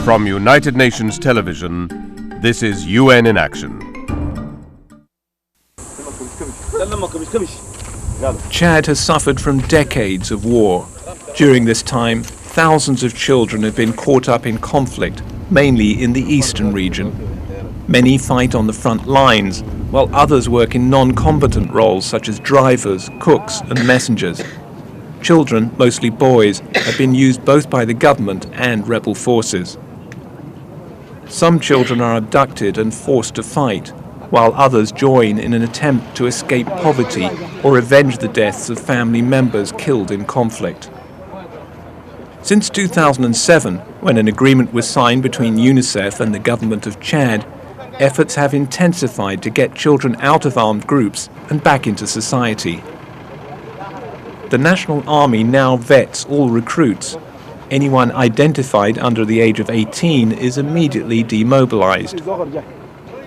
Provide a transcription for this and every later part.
From United Nations Television, this is UN in Action. Chad has suffered from decades of war. During this time, thousands of children have been caught up in conflict, mainly in the eastern region. Many fight on the front lines, while others work in non-combatant roles such as drivers, cooks and messengers. Children, mostly boys, have been used both by the government and rebel forces. Some children are abducted and forced to fight, while others join in an attempt to escape poverty or avenge the deaths of family members killed in conflict. Since 2007, when an agreement was signed between UNICEF and the government of Chad, efforts have intensified to get children out of armed groups and back into society. The National Army now vets all recruits. Anyone identified under the age of 18 is immediately demobilized.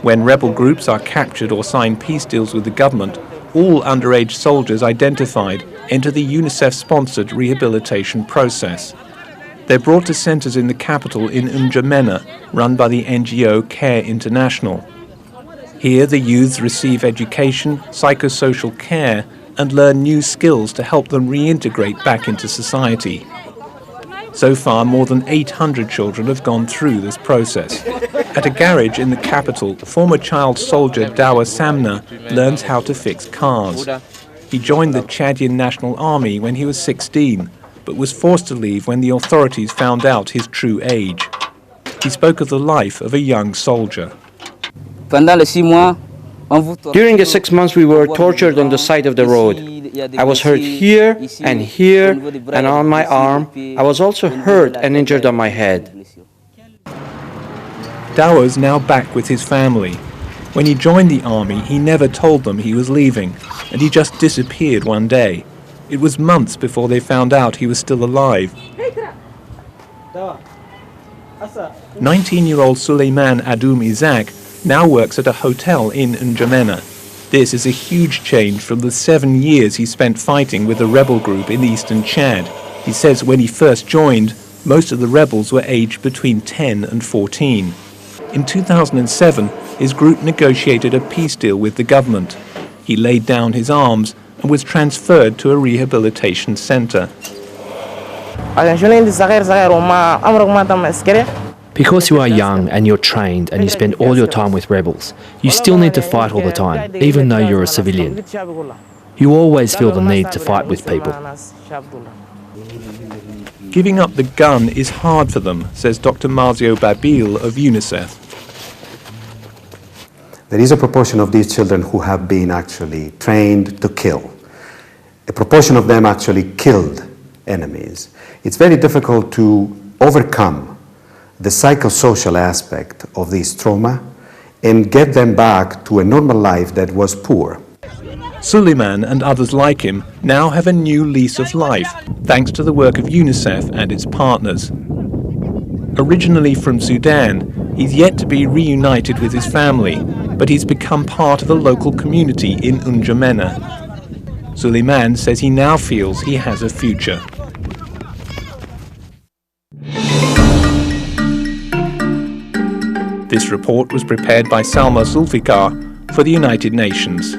When rebel groups are captured or sign peace deals with the government, all underage soldiers identified enter the UNICEF-sponsored rehabilitation process. They're brought to centres in the capital in N'Djamena, run by the NGO Care International. Here the youths receive education, psychosocial care, and learn new skills to help them reintegrate back into society. So far, more than 800 children have gone through this process. At a garage in the capital, former child soldier Dawa Samna learns how to fix cars. He joined the Chadian National Army when he was 16, but was forced to leave when the authorities found out his true age. He spoke of the life of a young soldier. During the 6 months we were tortured on the side of the road. I was hurt here, and on my arm. I was also hurt and injured on my head. Dawa's now back with his family. When he joined the army, he never told them he was leaving, and he just disappeared one day. It was months before they found out he was still alive. 19-year-old Suleiman Adoum Isaac now works at a hotel in N'Djamena. This is a huge change from the 7 years he spent fighting with a rebel group in eastern Chad. He says when he first joined, most of the rebels were aged between 10 and 14. In 2007, his group negotiated a peace deal with the government. He laid down his arms and was transferred to a rehabilitation centre. Because you are young and you're trained and you spend all your time with rebels, you still need to fight all the time, even though you're a civilian. You always feel the need to fight with people. Giving up the gun is hard for them, says Dr. Marzio Babil of UNICEF. There is a proportion of these children who have been actually trained to kill. A proportion of them actually killed enemies. It's very difficult to overcome the psychosocial aspect of this trauma and get them back to a normal life that was poor. Suleiman and others like him now have a new lease of life, thanks to the work of UNICEF and its partners. Originally from Sudan, he's yet to be reunited with his family, but he's become part of a local community in N'Djamena. Suleiman says he now feels he has a future. This report was prepared by Salma Zulfikar for the United Nations.